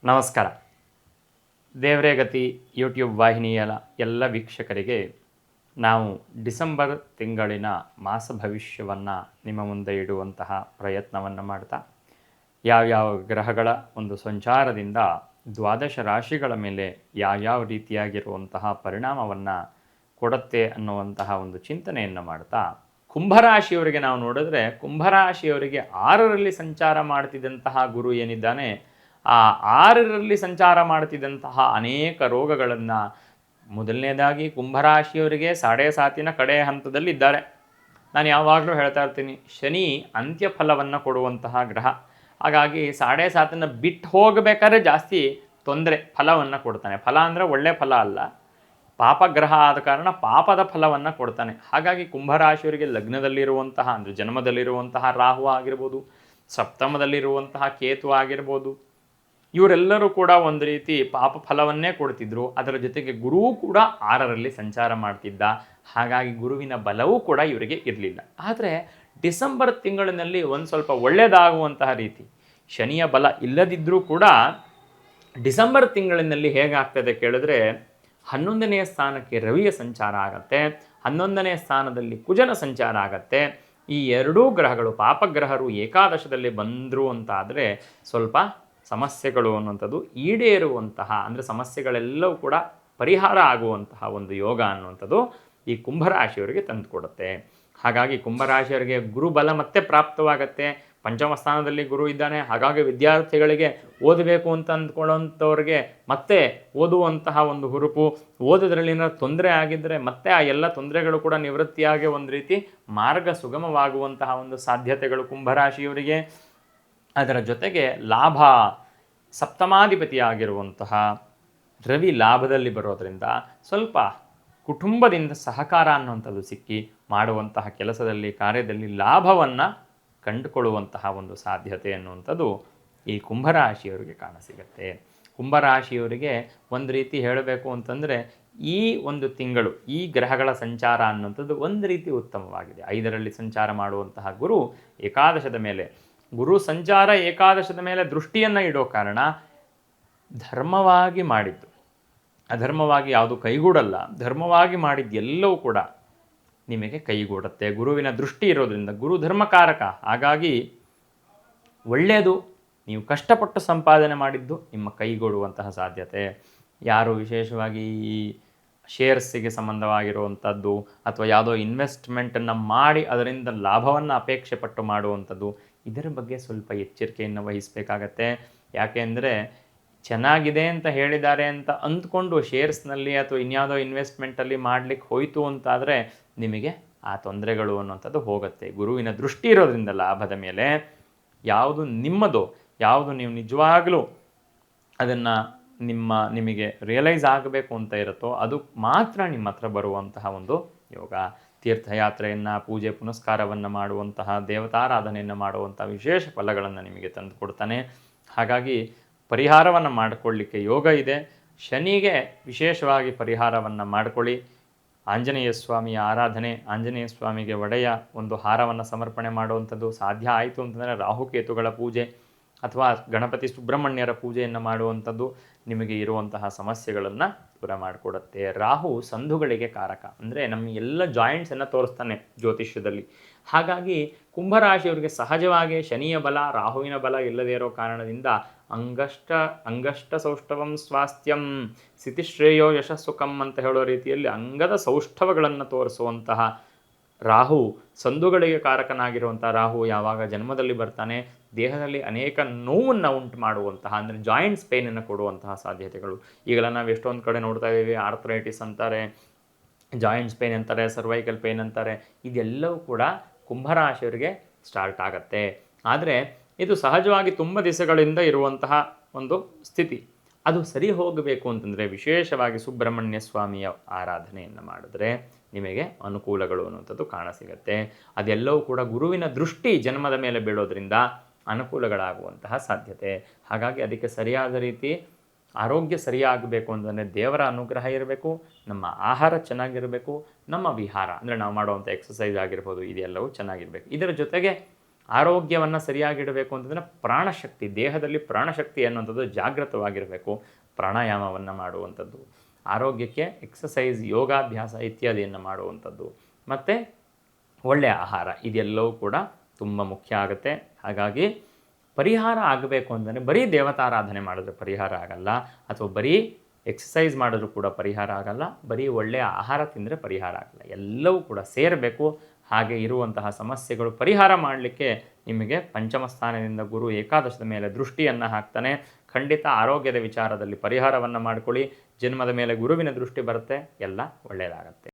ನಮಸ್ಕಾರ. ದೇವರೇ ಗತಿ ಯೂಟ್ಯೂಬ್ ವಾಹಿನಿಯ ಎಲ್ಲ ವೀಕ್ಷಕರಿಗೆ ನಾವು ಡಿಸೆಂಬರ್ ತಿಂಗಳಿನ ಮಾಸ ಭವಿಷ್ಯವನ್ನು ನಿಮ್ಮ ಮುಂದೆ ಇಡುವಂತಹ ಪ್ರಯತ್ನವನ್ನು ಮಾಡ್ತಾ ಯಾವ್ಯಾವ ಗ್ರಹಗಳ ಒಂದು ಸಂಚಾರದಿಂದ ದ್ವಾದಶ ರಾಶಿಗಳ ಮೇಲೆ ಯಾವ್ಯಾವ ರೀತಿಯಾಗಿರುವಂತಹ ಪರಿಣಾಮವನ್ನು ಕೊಡುತ್ತೆ ಅನ್ನುವಂತಹ ಒಂದು ಚಿಂತನೆಯನ್ನು ಮಾಡ್ತಾ, ಕುಂಭರಾಶಿಯವರಿಗೆ ನಾವು ನೋಡಿದ್ರೆ ಕುಂಭರಾಶಿಯವರಿಗೆ 6ರಲ್ಲಿ ಸಂಚಾರ ಮಾಡ್ತಿದ್ದಂತಹ ಗುರು ಏನಿದ್ದಾನೆ, ಆ 6ರಲ್ಲಿ ಸಂಚಾರ ಮಾಡ್ತಿದ್ದಂತಹ ಅನೇಕ ರೋಗಗಳನ್ನು, ಮೊದಲನೇದಾಗಿ ಕುಂಭರಾಶಿಯವರಿಗೆ 7.5 ಕಡೆ ಹಂತದಲ್ಲಿದ್ದಾರೆ. ನಾನು ಯಾವಾಗಲೂ ಹೇಳ್ತಾ ಇರ್ತೀನಿ, ಶನಿ ಅಂತ್ಯಫಲವನ್ನು ಕೊಡುವಂತಹ ಗ್ರಹ. ಹಾಗಾಗಿ 7.5 ಬಿಟ್ಟು ಹೋಗಬೇಕಾದ್ರೆ ಜಾಸ್ತಿ ತೊಂದರೆ ಫಲವನ್ನು ಕೊಡ್ತಾನೆ. ಫಲ ಅಂದರೆ ಒಳ್ಳೆ ಫಲ ಅಲ್ಲ, ಪಾಪಗ್ರಹ ಆದ ಕಾರಣ ಪಾಪದ ಫಲವನ್ನು ಕೊಡ್ತಾನೆ. ಹಾಗಾಗಿ ಕುಂಭರಾಶಿಯವರಿಗೆ ಲಗ್ನದಲ್ಲಿರುವಂತಹ ಅಂದರೆ ಜನ್ಮದಲ್ಲಿರುವಂತಹ ರಾಹು ಆಗಿರ್ಬೋದು, ಸಪ್ತಮದಲ್ಲಿರುವಂತಹ ಕೇತು ಆಗಿರ್ಬೋದು, ಇವರೆಲ್ಲರೂ ಕೂಡ ಒಂದು ರೀತಿ ಪಾಪ ಫಲವನ್ನೇ ಕೊಡ್ತಿದ್ರು. ಅದರ ಜೊತೆಗೆ ಗುರುವು ಕೂಡ 6ರಲ್ಲಿ ಸಂಚಾರ ಮಾಡ್ತಿದ್ದ. ಹಾಗಾಗಿ ಗುರುವಿನ ಬಲವೂ ಕೂಡ ಇವರಿಗೆ ಇರಲಿಲ್ಲ. ಆದರೆ ಡಿಸೆಂಬರ್ ತಿಂಗಳಿನಲ್ಲಿ ಒಂದು ಸ್ವಲ್ಪ ಒಳ್ಳೆಯದಾಗುವಂತಹ ರೀತಿ, ಶನಿಯ ಬಲ ಇಲ್ಲದಿದ್ದರೂ ಕೂಡ ಡಿಸೆಂಬರ್ ತಿಂಗಳಿನಲ್ಲಿ ಹೇಗಾಗ್ತದೆ ಕೇಳಿದ್ರೆ, 11ನೇ ಸ್ಥಾನಕ್ಕೆ ರವಿಯ ಸಂಚಾರ ಆಗತ್ತೆ, 11ನೇ ಸ್ಥಾನದಲ್ಲಿ ಕುಜನ ಸಂಚಾರ ಆಗತ್ತೆ. ಈ ಎರಡೂ ಗ್ರಹಗಳು ಪಾಪಗ್ರಹರು ಏಕಾದಶದಲ್ಲಿ ಬಂದರು ಅಂತಾದರೆ ಸ್ವಲ್ಪ ಸಮಸ್ಯೆಗಳು ಅನ್ನುವಂಥದ್ದು ಈಡೇರುವಂತಹ, ಅಂದರೆ ಸಮಸ್ಯೆಗಳೆಲ್ಲವೂ ಕೂಡ ಪರಿಹಾರ ಆಗುವಂತಹ ಒಂದು ಯೋಗ ಅನ್ನುವಂಥದ್ದು ಈ ಕುಂಭರಾಶಿಯವರಿಗೆ ತಂದುಕೊಡುತ್ತೆ. ಹಾಗಾಗಿ ಕುಂಭರಾಶಿಯವರಿಗೆ ಗುರುಬಲ ಮತ್ತೆ ಪ್ರಾಪ್ತವಾಗತ್ತೆ. ಪಂಚಮ ಸ್ಥಾನದಲ್ಲಿ ಗುರು ಇದ್ದಾನೆ. ಹಾಗಾಗಿ ವಿದ್ಯಾರ್ಥಿಗಳಿಗೆ ಓದಬೇಕು ಅಂತ ಅಂದ್ಕೊಳ್ಳೋಂಥವ್ರಿಗೆ ಮತ್ತೆ ಓದುವಂತಹ ಒಂದು ಹುರುಪು, ಓದೋದ್ರಲ್ಲಿನ ತೊಂದರೆ ಆಗಿದ್ದರೆ ಮತ್ತೆ ಆ ಎಲ್ಲ ತೊಂದರೆಗಳು ಕೂಡ ನಿವೃತ್ತಿಯಾಗಿ ಒಂದು ರೀತಿ ಮಾರ್ಗ ಸುಗಮವಾಗುವಂತಹ ಒಂದು ಸಾಧ್ಯತೆಗಳು ಕುಂಭರಾಶಿಯವರಿಗೆ. ಅದರ ಜೊತೆಗೆ ಲಾಭ, ಸಪ್ತಮಾಧಿಪತಿಯಾಗಿರುವಂತಹ ರವಿ ಲಾಭದಲ್ಲಿ ಬರೋದರಿಂದ ಸ್ವಲ್ಪ ಕುಟುಂಬದಿಂದ ಸಹಕಾರ ಅನ್ನುವಂಥದ್ದು ಸಿಕ್ಕಿ ಮಾಡುವಂತಹ ಕೆಲಸದಲ್ಲಿ, ಕಾರ್ಯದಲ್ಲಿ ಲಾಭವನ್ನು ಕಂಡುಕೊಳ್ಳುವಂತಹ ಒಂದು ಸಾಧ್ಯತೆ ಅನ್ನುವಂಥದ್ದು ಈ ಕುಂಭರಾಶಿಯವರಿಗೆ ಕಾಣಸಿಗತ್ತೆ. ಕುಂಭರಾಶಿಯವರಿಗೆ ಒಂದು ರೀತಿ ಹೇಳಬೇಕು ಅಂತಂದರೆ ಈ ಒಂದು ತಿಂಗಳು ಈ ಗ್ರಹಗಳ ಸಂಚಾರ ಅನ್ನುವಂಥದ್ದು ಒಂದು ರೀತಿ ಉತ್ತಮವಾಗಿದೆ. 5ರಲ್ಲಿ ಸಂಚಾರ ಮಾಡುವಂತಹ ಗುರು ಏಕಾದಶದ ಮೇಲೆ, ಗುರು ಸಂಚಾರ ಏಕಾದಶದ ಮೇಲೆ ದೃಷ್ಟಿಯನ್ನು ಇಡೋ ಕಾರಣ ಧರ್ಮವಾಗಿ ಮಾಡಿದ್ದು, ಅಧರ್ಮವಾಗಿ ಯಾವುದು ಕೈಗೂಡಲ್ಲ. ಧರ್ಮವಾಗಿ ಮಾಡಿದ್ದೆಲ್ಲವೂ ಕೂಡ ನಿಮಗೆ ಕೈಗೂಡುತ್ತೆ. ಗುರುವಿನ ದೃಷ್ಟಿ ಇರೋದ್ರಿಂದ, ಗುರು ಧರ್ಮಕಾರಕ. ಹಾಗಾಗಿ ಒಳ್ಳೆಯದು, ನೀವು ಕಷ್ಟಪಟ್ಟು ಸಂಪಾದನೆ ಮಾಡಿದ್ದು ನಿಮ್ಮ ಕೈಗೂಡುವಂತಹ ಸಾಧ್ಯತೆ. ಯಾರು ವಿಶೇಷವಾಗಿ ಈ ಶೇರ್ಸಿಗೆ ಸಂಬಂಧವಾಗಿರುವಂಥದ್ದು ಅಥವಾ ಯಾವುದೋ ಇನ್ವೆಸ್ಟ್ಮೆಂಟನ್ನು ಮಾಡಿ ಅದರಿಂದ ಲಾಭವನ್ನು ಅಪೇಕ್ಷೆ ಪಟ್ಟು ಮಾಡುವಂಥದ್ದು, ಇದರ ಬಗ್ಗೆ ಸ್ವಲ್ಪ ಎಚ್ಚರಿಕೆಯನ್ನು ವಹಿಸಬೇಕಾಗತ್ತೆ. ಯಾಕೆಂದರೆ ಚೆನ್ನಾಗಿದೆ ಅಂತ ಹೇಳಿದ್ದಾರೆ ಅಂತ ಅಂದ್ಕೊಂಡು ಶೇರ್ಸ್ನಲ್ಲಿ ಅಥವಾ ಇನ್ಯಾವುದೋ ಇನ್ವೆಸ್ಟ್ಮೆಂಟಲ್ಲಿ ಮಾಡಲಿಕ್ಕೆ ಹೋಯಿತು ಅಂತಾದರೆ ನಿಮಗೆ ಆ ತೊಂದರೆಗಳು ಅನ್ನುವಂಥದ್ದು ಹೋಗುತ್ತೆ. ಗುರುವಿನ ದೃಷ್ಟಿ ಇರೋದ್ರಿಂದ ಲಾಭದ ಮೇಲೆ ಯಾವುದು ನಿಮ್ಮದು, ಯಾವುದು ನೀವು ನಿಜವಾಗಲೂ ಅದನ್ನು ನಿಮಗೆ ರಿಯಲೈಸ್ ಆಗಬೇಕು ಅಂತ ಇರುತ್ತೋ ಅದು ಮಾತ್ರ ನಿಮ್ಮ ಹತ್ರ ಬರುವಂತಹ ಒಂದು ಯೋಗ. ತೀರ್ಥಯಾತ್ರೆಯನ್ನು, ಪೂಜೆ ಪುನಸ್ಕಾರವನ್ನು ಮಾಡುವಂತಹ, ದೇವತಾರಾಧನೆಯನ್ನು ಮಾಡುವಂಥ ವಿಶೇಷ ಫಲಗಳನ್ನು ನಿಮಗೆ ತಂದು ಕೊಡ್ತಾನೆ. ಹಾಗಾಗಿ ಪರಿಹಾರವನ್ನು ಮಾಡಿಕೊಳ್ಳಿಕ್ಕೆ ಯೋಗ ಇದೆ. ಶನಿಗೆ ವಿಶೇಷವಾಗಿ ಪರಿಹಾರವನ್ನು ಮಾಡಿಕೊಳ್ಳಿ. ಆಂಜನೇಯ ಸ್ವಾಮಿಯ ಆರಾಧನೆ, ಆಂಜನೇಯ ಸ್ವಾಮಿಗೆ ಒಡೆಯ ಒಂದು ಹಾರವನ್ನು ಸಮರ್ಪಣೆ ಮಾಡುವಂಥದ್ದು ಸಾಧ್ಯ ಆಯಿತು ಅಂತಂದರೆ ರಾಹುಕೇತುಗಳ ಪೂಜೆ ಅಥವಾ ಗಣಪತಿ ಸುಬ್ರಹ್ಮಣ್ಯರ ಪೂಜೆಯನ್ನು ಮಾಡುವಂಥದ್ದು ನಿಮಗೆ ಇರುವಂತಹ ಸಮಸ್ಯೆಗಳನ್ನು ದೂರ ಮಾಡಿಕೊಡುತ್ತೆ. ರಾಹು ಸಂಧುಗಳಿಗೆ ಕಾರಕ, ಅಂದರೆ ನಮ್ಮ ಎಲ್ಲ ಜಾಯಿಂಟ್ಸನ್ನು ತೋರಿಸ್ತಾನೆ ಜ್ಯೋತಿಷ್ಯದಲ್ಲಿ. ಹಾಗಾಗಿ ಕುಂಭರಾಶಿಯವರಿಗೆ ಸಹಜವಾಗಿ ಶನಿಯ ಬಲ, ರಾಹುವಿನ ಬಲ ಇಲ್ಲದೇ ಇರೋ ಕಾರಣದಿಂದ ಅಂಗಷ್ಟ ಸೌಷ್ಠವಂ ಸ್ವಾಸ್ಥ್ಯಂ ಸ್ಥಿತಿಶ್ರೇಯೋ ಯಶಸ್ಸುಖಂ ಅಂತ ಹೇಳೋ ರೀತಿಯಲ್ಲಿ ಅಂಗದ ಸೌಷ್ಠವಗಳನ್ನು ತೋರಿಸುವಂತಹ ರಾಹು, ಸಂದುಗಳಿಗೆ ಕಾರಕನಾಗಿರುವಂಥ ರಾಹು ಯಾವಾಗ ಜನ್ಮದಲ್ಲಿ ಬರ್ತಾನೆ, ದೇಹದಲ್ಲಿ ಅನೇಕ ನೋವನ್ನು ಉಂಟು ಮಾಡುವಂತಹ, ಅಂದರೆ ಜಾಯಿಂಟ್ಸ್ ಪೇನನ್ನು ಕೊಡುವಂತಹ ಸಾಧ್ಯತೆಗಳು. ಈಗೆಲ್ಲ ನಾವು ಎಷ್ಟೊಂದು ಕಡೆ ನೋಡ್ತಾ ಇದ್ದೀವಿ, ಆರ್ಥರೈಟಿಸ್ ಅಂತಾರೆ, ಜಾಯಿಂಟ್ಸ್ ಪೇನ್ ಅಂತಾರೆ, ಸರ್ವೈಕಲ್ ಪೇನ್ ಅಂತಾರೆ. ಇದೆಲ್ಲವೂ ಕೂಡ ಕುಂಭರಾಶಿಯವರಿಗೆ ಸ್ಟಾರ್ಟ್ ಆಗುತ್ತೆ. ಆದರೆ ಇದು ಸಹಜವಾಗಿ ತುಂಬ ದಿವಸಗಳಿಂದ ಇರುವಂತಹ ಒಂದು ಸ್ಥಿತಿ. ಅದು ಸರಿ ಹೋಗಬೇಕು ಅಂತಂದರೆ ವಿಶೇಷವಾಗಿ ಸುಬ್ರಹ್ಮಣ್ಯ ಸ್ವಾಮಿಯ ಆರಾಧನೆಯನ್ನು ಮಾಡಿದ್ರೆ ನಿಮಗೆ ಅನುಕೂಲಗಳು ಅನ್ನುವಂಥದ್ದು ಕಾಣಸಿಗುತ್ತೆ. ಅದೆಲ್ಲವೂ ಕೂಡ ಗುರುವಿನ ದೃಷ್ಟಿ ಜನ್ಮದ ಮೇಲೆ ಬೀಳೋದ್ರಿಂದ ಅನುಕೂಲಗಳಾಗುವಂತಹ ಸಾಧ್ಯತೆ. ಹಾಗಾಗಿ ಅದಕ್ಕೆ ಸರಿಯಾದ ರೀತಿ ಆರೋಗ್ಯ ಸರಿಯಾಗಬೇಕು ಅಂತಂದರೆ ದೇವರ ಅನುಗ್ರಹ ಇರಬೇಕು, ನಮ್ಮ ಆಹಾರ ಚೆನ್ನಾಗಿರಬೇಕು, ನಮ್ಮ ವಿಹಾರ ಅಂದರೆ ನಾವು ಮಾಡುವಂಥ ಎಕ್ಸಸೈಸ್ ಆಗಿರ್ಬೋದು ಇದೆಲ್ಲವೂ ಚೆನ್ನಾಗಿರಬೇಕು. ಇದರ ಜೊತೆಗೆ ಆರೋಗ್ಯವನ್ನು ಸರಿಯಾಗಿಡಬೇಕು ಅಂತಂದರೆ ಪ್ರಾಣಶಕ್ತಿ, ದೇಹದಲ್ಲಿ ಪ್ರಾಣಶಕ್ತಿ ಅನ್ನುವಂಥದ್ದು ಜಾಗೃತವಾಗಿರಬೇಕು. ಪ್ರಾಣಾಯಾಮವನ್ನು ಮಾಡುವಂಥದ್ದು, ಆರೋಗ್ಯಕ್ಕೆ ಎಕ್ಸಸೈಸ್, ಯೋಗಾಭ್ಯಾಸ ಇತ್ಯಾದಿಯನ್ನು ಮಾಡುವಂಥದ್ದು, ಮತ್ತು ಒಳ್ಳೆಯ ಆಹಾರ ಇದೆಲ್ಲವೂ ಕೂಡ ತುಂಬ ಮುಖ್ಯ ಆಗುತ್ತೆ. ಹಾಗಾಗಿ ಪರಿಹಾರ ಆಗಬೇಕು ಅಂತಂದರೆ ಬರೀ ದೇವತಾರಾಧನೆ ಮಾಡಿದ್ರೆ ಪರಿಹಾರ ಆಗಲ್ಲ, ಅಥವಾ ಬರೀ ಎಕ್ಸಸೈಸ್ ಮಾಡಿದ್ರೂ ಕೂಡ ಪರಿಹಾರ ಆಗಲ್ಲ, ಬರೀ ಒಳ್ಳೆಯ ಆಹಾರ ತಿಂದರೆ ಪರಿಹಾರ ಆಗಲ್ಲ. ಎಲ್ಲವೂ ಕೂಡ ಸೇರಬೇಕು. ಹಾಗೆ ಇರುವಂತಹ ಸಮಸ್ಯೆಗಳು ಪರಿಹಾರ ಮಾಡಲಿಕ್ಕೆ ನಿಮಗೆ ಪಂಚಮ ಸ್ಥಾನದಿಂದ ಗುರು ಏಕಾದಶದ ಮೇಲೆ ದೃಷ್ಟಿಯನ್ನು ಹಾಕ್ತಾನೆ. ಖಂಡಿತ ಆರೋಗ್ಯದ ವಿಚಾರದಲ್ಲಿ ಪರಿಹಾರವನ್ನು ಮಾಡಿಕೊಳ್ಳಿ. ಜನ್ಮದ ಮೇಲೆ ಗುರುವಿನ ದೃಷ್ಟಿ ಬರುತ್ತೆ, ಎಲ್ಲ ಒಳ್ಳೆಯದಾಗತ್ತೆ.